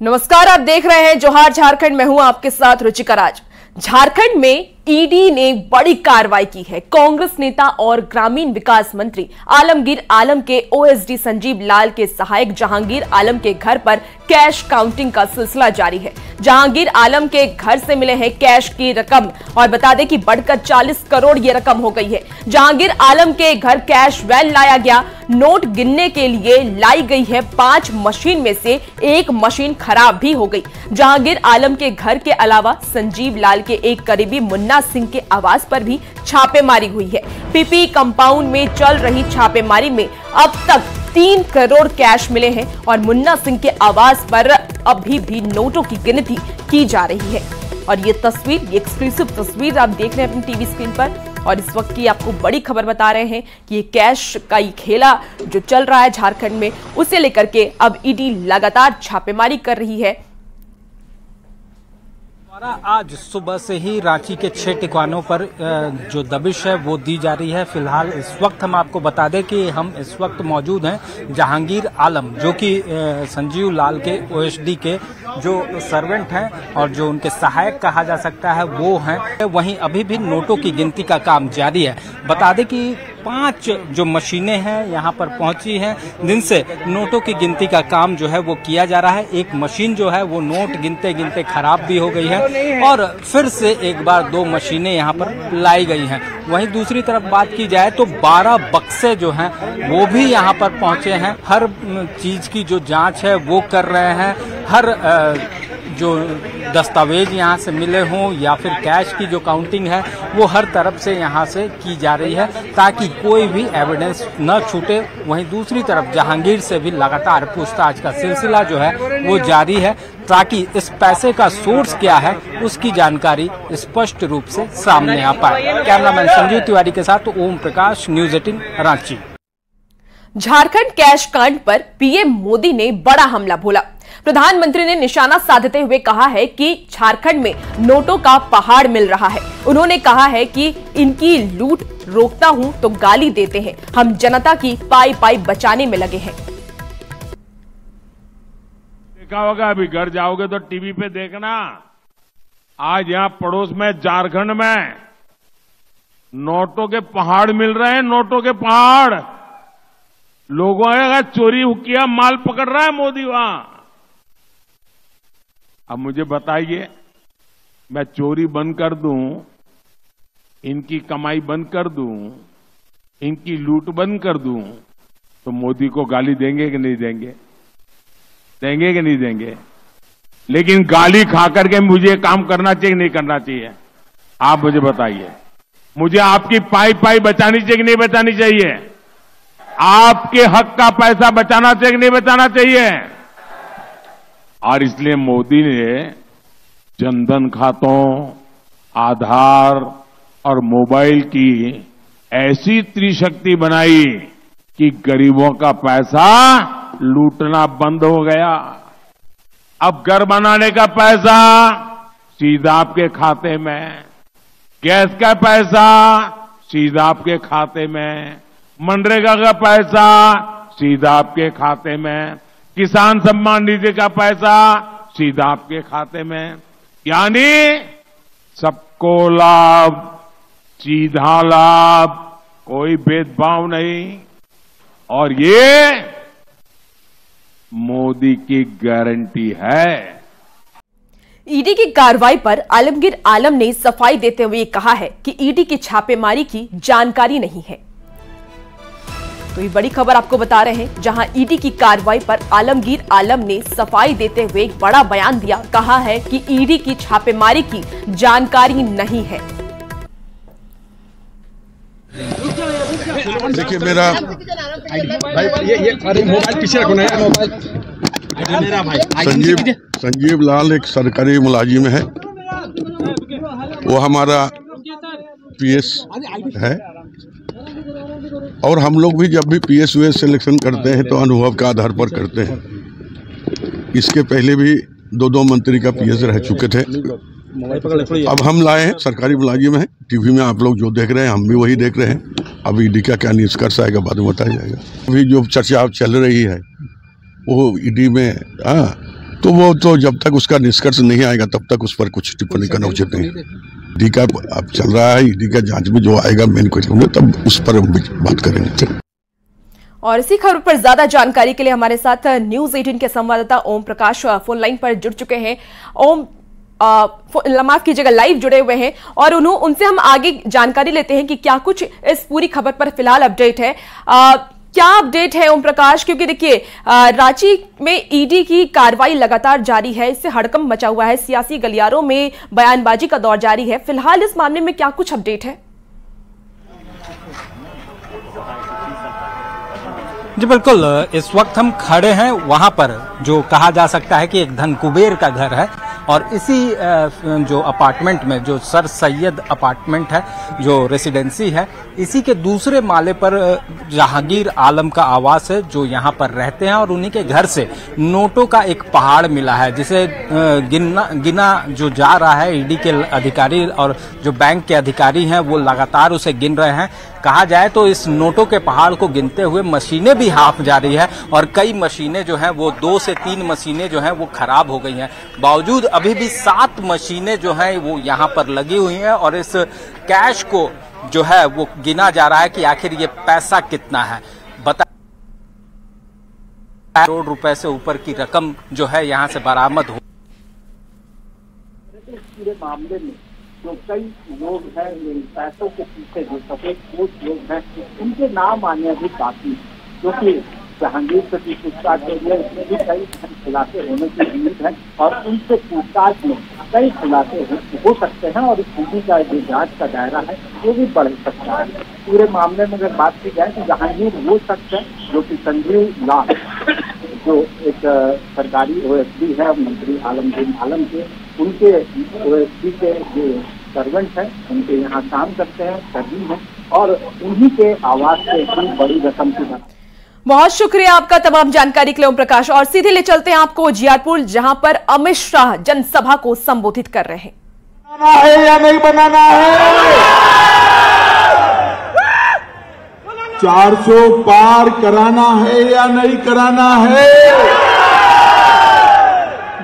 नमस्कार, आप देख रहे हैं जोहार झारखंड। मैं हूं आपके साथ रुचिका राज। झारखंड में ईडी ने बड़ी कार्रवाई की है। कांग्रेस नेता और ग्रामीण विकास मंत्री आलमगीर आलम के ओएसडी संजीव लाल के सहायक जहांगीर आलम के घर पर कैश काउंटिंग का सिलसिला जारी है। जहांगीर आलम के घर से मिले हैं कैश की रकम और बता दें कि बढ़कर 40 करोड़ ये रकम हो गई है। जहांगीर आलम के घर कैश वैन लाया गया। नोट गिनने के लिए लाई गई है 5 मशीन में से एक मशीन खराब भी हो गई। जहांगीर आलम के घर के अलावा संजीव लाल के एक करीबी मुन्ना सिंह के आवास पर भी छापेमारी हुई है। पीपी कंपाउंड में चल रही छापेमारी में अब तक 3 करोड़ कैश मिले हैं और मुन्ना सिंह के आवास पर अभी भी नोटों की गिनती की जा रही है। और ये तस्वीर, ये एक्सक्लूसिव तस्वीर आप देख रहे हैं अपनी टीवी स्क्रीन पर। और इस वक्त की आपको बड़ी खबर बता रहे हैं कि ये कैश का ये खेला जो चल रहा है झारखंड में, उसे लेकर के अब ईडी लगातार छापेमारी कर रही है। आज सुबह से ही रांची के 6 ठिकानों पर जो दबिश है वो दी जा रही है। फिलहाल इस वक्त हम आपको बता दें कि हम इस वक्त मौजूद हैं जहांगीर आलम, जो कि संजीव लाल के ओएसडी के जो सर्वेंट हैं और जो उनके सहायक कहा जा सकता है वो हैं। वहीं अभी भी नोटों की गिनती का काम जारी है। बता दें कि 5 जो मशीनें हैं यहाँ पर पहुंची हैं, जिनसे नोटों की गिनती का काम जो है वो किया जा रहा है। एक मशीन जो है वो नोट गिनते गिनते खराब भी हो गई है और फिर से एक बार 2 मशीनें यहाँ पर लाई गई हैं। वहीं दूसरी तरफ बात की जाए तो 12 बक्से जो हैं वो भी यहाँ पर पहुंचे हैं। हर चीज की जो जांच है वो कर रहे हैं। हर जो दस्तावेज यहाँ से मिले हों या फिर कैश की जो काउंटिंग है वो हर तरफ से यहाँ से की जा रही है ताकि कोई भी एविडेंस न छूटे। वहीं दूसरी तरफ जहांगीर से भी लगातार पूछताछ का सिलसिला जो है वो जारी है ताकि इस पैसे का सोर्स क्या है उसकी जानकारी स्पष्ट रूप से सामने आ पाए। कैमरामैन संजीव तिवारी के साथ ओम प्रकाश, न्यूज 18 रांची। झारखंड कैश कांड पर पीएम मोदी ने बड़ा हमला बोला। प्रधानमंत्री ने निशाना साधते हुए कहा है कि झारखंड में नोटों का पहाड़ मिल रहा है। उन्होंने कहा है कि इनकी लूट रोकता हूं तो गाली देते हैं। हम जनता की पाई पाई बचाने में लगे हैं। देखा होगा, अभी घर जाओगे तो टीवी पे देखना, आज यहां पड़ोस में झारखंड में नोटों के पहाड़ मिल रहे हैं। नोटों के पहाड़, लोगों ने चोरी किया माल पकड़ रहा है मोदी वहां। अब मुझे बताइए, मैं चोरी बंद कर दूं, इनकी कमाई बंद कर दूं, इनकी लूट बंद कर दूं, तो मोदी को गाली देंगे कि नहीं देंगे? देंगे कि नहीं देंगे? लेकिन गाली खा करके मुझे काम करना चाहिए कि नहीं करना चाहिए? आप मुझे बताइए। मुझे आपकी पाई पाई बचानी चाहिए कि नहीं बचानी चाहिए? आपके हक का पैसा बचाना चाहिए कि नहीं बचाना चाहिए? और इसलिए मोदी ने जनधन खातों, आधार और मोबाइल की ऐसी त्रिशक्ति बनाई कि गरीबों का पैसा लूटना बंद हो गया। अब घर बनाने का पैसा सीधा आपके खाते में, गैस का पैसा सीधा आपके खाते में, मनरेगा का पैसा सीधा आपके खाते में, किसान सम्मान निधि का पैसा सीधा आपके खाते में। यानी सबको लाभ, सीधा लाभ, कोई भेदभाव नहीं। और ये मोदी की गारंटी है। ईडी की कार्रवाई पर आलमगीर आलम ने सफाई देते हुए कहा है कि ईडी की छापेमारी की जानकारी नहीं है। तो ये बड़ी खबर आपको बता रहे हैं, जहां ईडी की कार्रवाई पर आलमगीर आलम ने सफाई देते हुए एक बड़ा बयान दिया। कहा है कि ईडी की छापेमारी की जानकारी नहीं है। देखिए, मेरा भाई ये मोबाइल पीछे रखो ना, मोबाइल। संजीव लाल एक सरकारी मुलाजिम है। वो हमारा पीएस है और हम लोग भी जब भी पीएस यूएस सिलेक्शन करते हैं तो अनुभव के आधार पर करते हैं। इसके पहले भी 2 मंत्री का पीएस रह चुके थे। अब हम लाए हैं, सरकारी मुलाजिम है। टीवी में आप लोग जो देख रहे हैं हम भी वही देख रहे हैं। अब ईडी का क्या निष्कर्ष आएगा बाद में बताया जाएगा। अभी जो चर्चा चल रही है वो ईडी में तो वो तो जब तक उसका निष्कर्ष नहीं आएगा तब तक उस पर कुछ टिप्पणी करना उचित नहीं। ईडी का अब चल रहा है, ईडी का जांच में जो आएगा मेन क्वेश्चन में तब उस पर हम बात करेंगे। और इसी खबर पर ज्यादा जानकारी के लिए हमारे साथ न्यूज 18 के संवाददाता ओम प्रकाश फोन लाइन पर जुड़ चुके हैं। ओम, माफ कीजिएगा, लाइव जुड़े हुए हैं और उनसे हम आगे जानकारी लेते हैं कि क्या कुछ इस पूरी खबर पर फिलहाल अपडेट है। क्या अपडेट है ओम प्रकाश? क्योंकि देखिए रांची में ईडी की कार्रवाई लगातार जारी है, इससे हड़कंप मचा हुआ है, सियासी गलियारों में बयानबाजी का दौर जारी है। फिलहाल इस मामले में क्या कुछ अपडेट है? जी बिल्कुल, इस वक्त हम खड़े हैं वहां पर जो कहा जा सकता है कि एक धन कुबेर का घर है और इसी जो अपार्टमेंट में, जो सर सैयद अपार्टमेंट है, जो रेसिडेंसी है, इसी के दूसरे माले पर जहांगीर आलम का आवास है जो यहाँ पर रहते हैं और उन्हीं के घर से नोटों का एक पहाड़ मिला है जिसे गिना जो जा रहा है। ईडी के अधिकारी और जो बैंक के अधिकारी हैं वो लगातार उसे गिन रहे हैं। कहा जाए तो इस नोटों के पहाड़ को गिनते हुए मशीनें भी हाथ जा रही है और कई मशीनें जो हैं वो 2 से 3 मशीनें जो हैं वो खराब हो गई हैं। बावजूद अभी भी 7 मशीनें जो हैं वो यहाँ पर लगी हुई हैं और इस कैश को जो है वो गिना जा रहा है कि आखिर ये पैसा कितना है। बता करोड़ रुपए से ऊपर की रकम जो है यहाँ से बरामद हो। पूरे मामले में जो कई लोग हैं पैसों के पीछे जो सफेद लोग हैं उनके नाम आने भी काफी, जो कि जहांगीर से पूछताछ के लिए इसमें भी कई खुलासे होने की उम्मीद है और उनसे पूछताछ में कई खुलासे हो सकते हैं और ईडी का जो जांच का दायरा है वो भी बढ़ सकता है। पूरे मामले में अगर बात की जाए तो जहांगीर वो शख्स है जो कि संजीव लाल, जो एक सरकारी ओएसडी है मंत्री आलमगीर आलम के, उनके ओएसडी के जो सर्वेंट हैं उनके यहाँ काम करते हैं, कर्मी हैं और उन्हीं के आवास से इतनी बड़ी रकम की। बहुत शुक्रिया आपका तमाम जानकारी के लिए ओम प्रकाश। और सीधे ले चलते हैं आपको जियारपुर, जहां पर अमित शाह जनसभा को संबोधित कर रहे हैं। बनाना है या नहीं बनाना है? 400 पार कराना है या नहीं कराना है?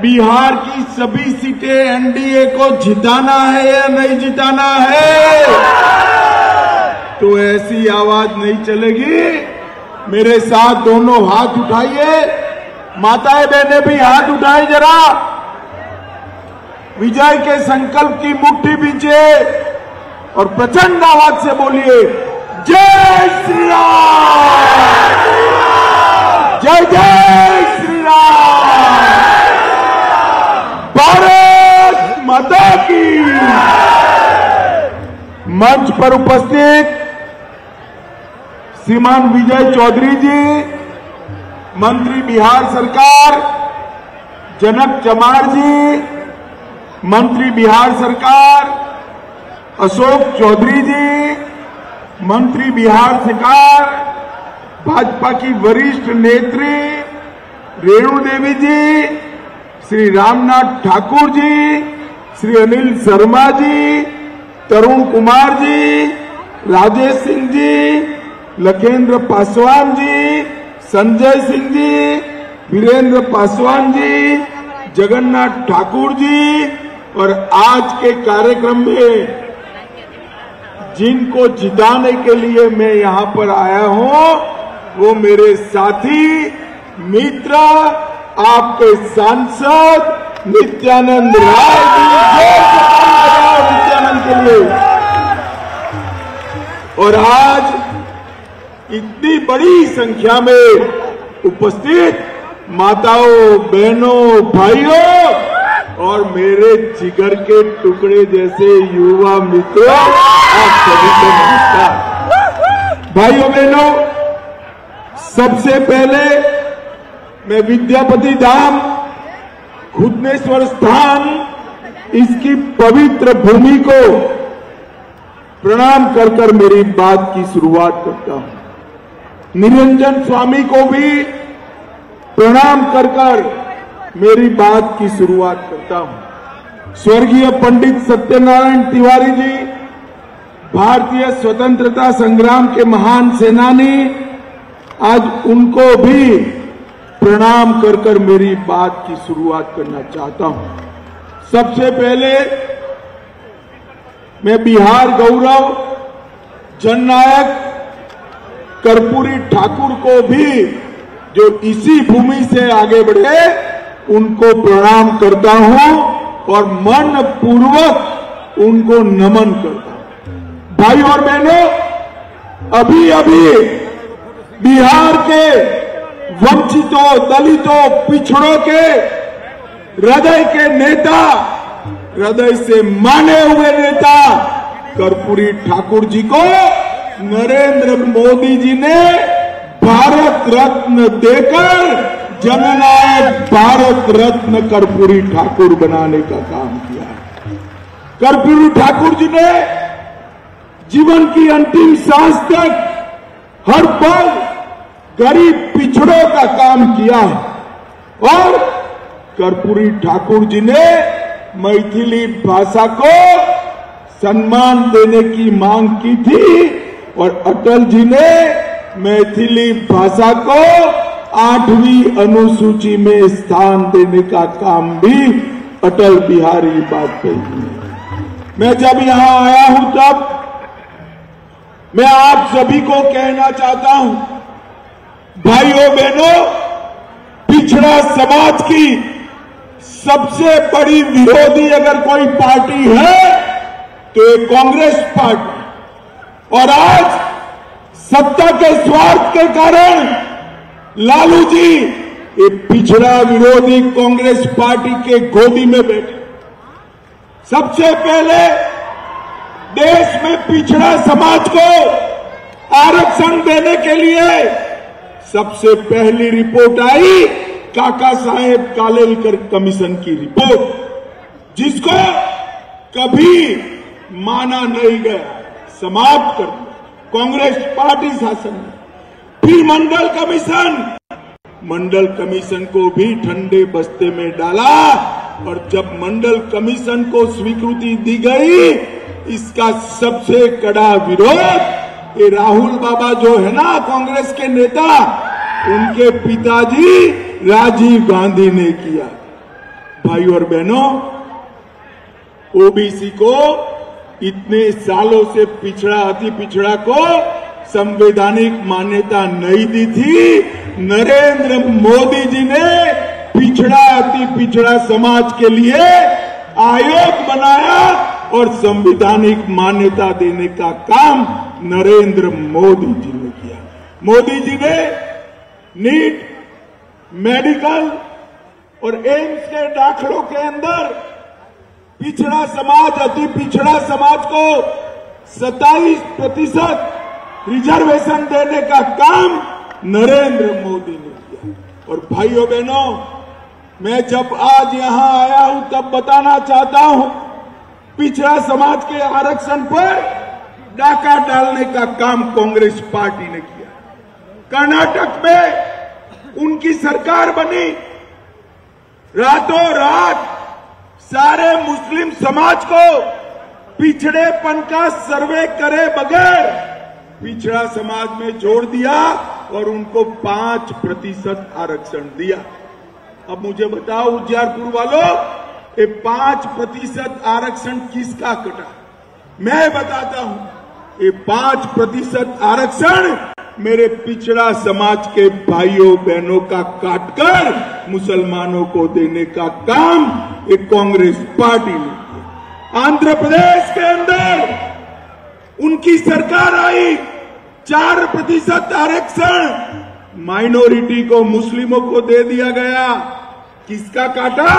बिहार की सभी सीटें एनडीए को जिताना है या नहीं जिताना है? तो ऐसी आवाज नहीं चलेगी। मेरे साथ दोनों हाथ उठाइए, माताएं बहनें भी हाथ उठाए जरा, विजय के संकल्प की मुट्ठी बीचे और प्रचंड आवाज से बोलिए जय श्री राम, जय जय श्री राम, भारत माता की। मंच पर उपस्थित श्रीमान विजय चौधरी जी, मंत्री बिहार सरकार, जनक चमार जी, मंत्री बिहार सरकार, अशोक चौधरी जी, मंत्री बिहार सरकार, भाजपा की वरिष्ठ नेत्री रेणु देवी जी, श्री रामनाथ ठाकुर जी, श्री अनिल शर्मा जी, तरुण कुमार जी, राजेश सिंह जी, लखेंद्र पासवान जी, संजय सिंह जी, वीरेंद्र पासवान जी, जगन्नाथ ठाकुर जी और आज के कार्यक्रम में जिनको जिताने के लिए मैं यहां पर आया हूं वो मेरे साथी मित्र आपके सांसद नित्यानंद राय जी, नित्यानंद के लिए। और आज इतनी बड़ी संख्या में उपस्थित माताओं, बहनों, भाइयों और मेरे जिगर के टुकड़े जैसे युवा मित्रों, आप सभी को नमस्कार। भाइयों बहनों, सबसे पहले मैं विद्यापति धाम, घुटनेश्वर स्थान, इसकी पवित्र भूमि को प्रणाम कर कर मेरी बात की शुरुआत करता हूं। निरंजन स्वामी को भी प्रणाम कर कर मेरी बात की शुरुआत करता हूं। स्वर्गीय पंडित सत्यनारायण तिवारी जी, भारतीय स्वतंत्रता संग्राम के महान सेनानी, आज उनको भी प्रणाम कर कर मेरी बात की शुरुआत करना चाहता हूं। सबसे पहले मैं बिहार गौरव जननायक कर्पूरी ठाकुर को भी, जो इसी भूमि से आगे बढ़े, उनको प्रणाम करता हूं और मन पूर्वक उनको नमन करता हूं। भाई और बहनों, अभी अभी बिहार के वंचितों, दलितों, पिछड़ों के हृदय के नेता, हृदय से माने हुए नेता कर्पूरी ठाकुर जी को नरेंद्र मोदी जी ने भारत रत्न देकर जननायक भारत रत्न कर्पूरी ठाकुर बनाने का काम किया। कर्पूरी ठाकुर जी ने जीवन की अंतिम सांस तक हर पल गरीब पिछड़ों का काम किया और कर्पूरी ठाकुर जी ने मैथिली भाषा को सम्मान देने की मांग की थी और अटल जी ने मैथिली भाषा को 8वीं अनुसूची में स्थान देने का काम भी अटल बिहारी वाजपेयी ने। मैं जब यहां आया हूं तब मैं आप सभी को कहना चाहता हूं, भाइयों बहनों, पिछड़ा समाज की सबसे बड़ी विरोधी अगर कोई पार्टी है तो ये कांग्रेस पार्टी। और आज सत्ता के स्वार्थ के कारण लालू जी ये पिछड़ा विरोधी कांग्रेस पार्टी के गोदी में बैठे। सबसे पहले देश में पिछड़ा समाज को आरक्षण देने के लिए सबसे पहली रिपोर्ट आई काका साहेब कालेलकर कमीशन की रिपोर्ट, जिसको कभी माना नहीं गया, समाप्त कर दिया कांग्रेस पार्टी शासन ने। फिर मंडल कमीशन को भी ठंडे बस्ते में डाला और जब मंडल कमीशन को स्वीकृति दी गई, इसका सबसे कड़ा विरोध ये राहुल बाबा जो है ना कांग्रेस के नेता, उनके पिताजी राजीव गांधी ने किया। भाई और बहनों, ओबीसी को इतने सालों से पिछड़ा, अति पिछड़ा को संवैधानिक मान्यता नहीं दी थी। नरेंद्र मोदी जी ने पिछड़ा, अति पिछड़ा समाज के लिए आयोग बनाया और संवैधानिक मान्यता देने का काम नरेंद्र मोदी जी ने किया। मोदी जी ने नीट, मेडिकल और एम्स के दाखिलों के अंदर पिछड़ा समाज, अति पिछड़ा समाज को 27% रिजर्वेशन देने का काम नरेंद्र मोदी ने किया। और भाइयों बहनों, मैं जब आज यहां आया हूं तब बताना चाहता हूं, पिछड़ा समाज के आरक्षण पर डाका डालने का काम कांग्रेस पार्टी ने किया। कर्नाटक में उनकी सरकार बनी, रातों रात सारे मुस्लिम समाज को पिछड़ेपन का सर्वे करे बगैर पिछड़ा समाज में जोड़ दिया और उनको 5% आरक्षण दिया। अब मुझे बताओ उजियारपुर वालों, ये 5% आरक्षण किसका कटा? मैं बताता हूं, ये 5% आरक्षण मेरे पिछड़ा समाज के भाइयों बहनों का काटकर मुसलमानों को देने का काम ये कांग्रेस पार्टी ने किया। आंध्र प्रदेश के अंदर उनकी सरकार आई, 4% आरक्षण माइनॉरिटी को, मुस्लिमों को दे दिया गया। किसका काटा?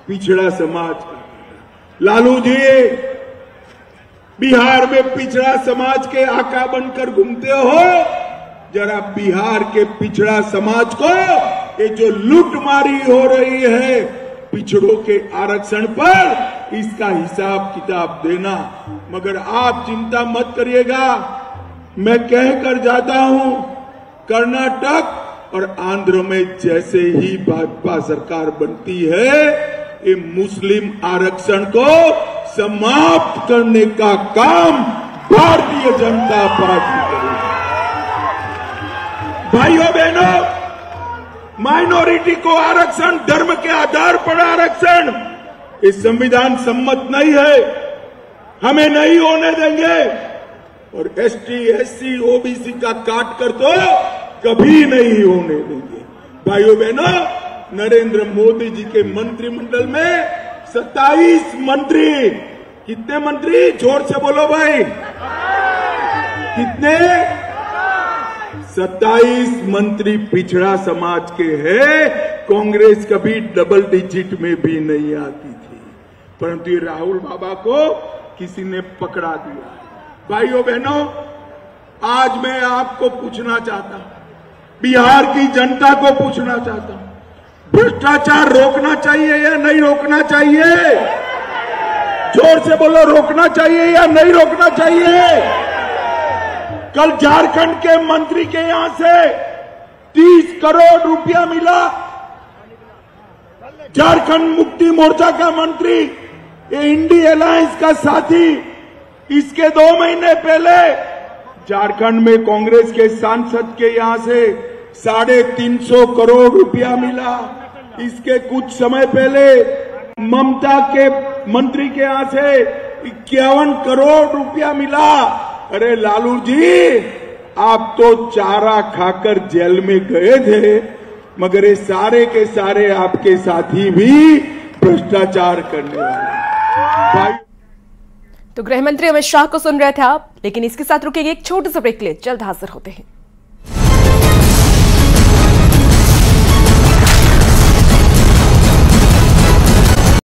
पिछड़ा समाज का। लालू जी बिहार में पिछड़ा समाज के आका बनकर घूमते हो, जरा बिहार के पिछड़ा समाज को ये जो लूटमारी हो रही है पिछड़ों के आरक्षण पर, इसका हिसाब किताब देना। मगर आप चिंता मत करिएगा, मैं कहकर जाता हूं, कर्नाटक और आंध्र में जैसे ही भाजपा सरकार बनती है, ये मुस्लिम आरक्षण को समाप्त करने का काम भारतीय जनता पार्टी करेगी। भाइयों बहनों, माइनॉरिटी को आरक्षण, धर्म के आधार पर आरक्षण, ये संविधान सम्मत नहीं है, हमें नहीं होने देंगे। और एसटी, एससी, ओबीसी का काट कर तो कभी नहीं होने देंगे। भाइयों बहनों, नरेंद्र मोदी जी के मंत्रिमंडल में 27 मंत्री, कितने मंत्री, जोर से बोलो भाई, कितने, 27 मंत्री पिछड़ा समाज के हैं। कांग्रेस कभी डबल डिजिट में भी नहीं आती थी, परंतु ये राहुल बाबा को किसी ने पकड़ा दिया। भाइयों बहनों, आज मैं आपको पूछना चाहता हूं, बिहार की जनता को पूछना चाहता हूं, भ्रष्टाचार रोकना चाहिए या नहीं रोकना चाहिए? जोर से बोलो, रोकना चाहिए या नहीं रोकना चाहिए? कल झारखंड के मंत्री के यहां से 30 करोड़ रुपया मिला। झारखंड मुक्ति मोर्चा का मंत्री, ये इंडी अलायंस का साथी, इसके 2 महीने पहले झारखंड में कांग्रेस के सांसद के यहां से 350 करोड़ रुपया मिला। इसके कुछ समय पहले ममता के मंत्री के यहां से 51 करोड़ रुपया मिला। अरे लालू जी, आप तो चारा खाकर जेल में गए थे, मगर ये सारे के सारे आपके साथी भी भ्रष्टाचार करने वाले। तो गृह मंत्री अमित शाह को सुन रहे थे आप, लेकिन इसके साथ रुकेंगे एक छोटे से ब्रेक के लिए, जल्द हाजिर होते हैं।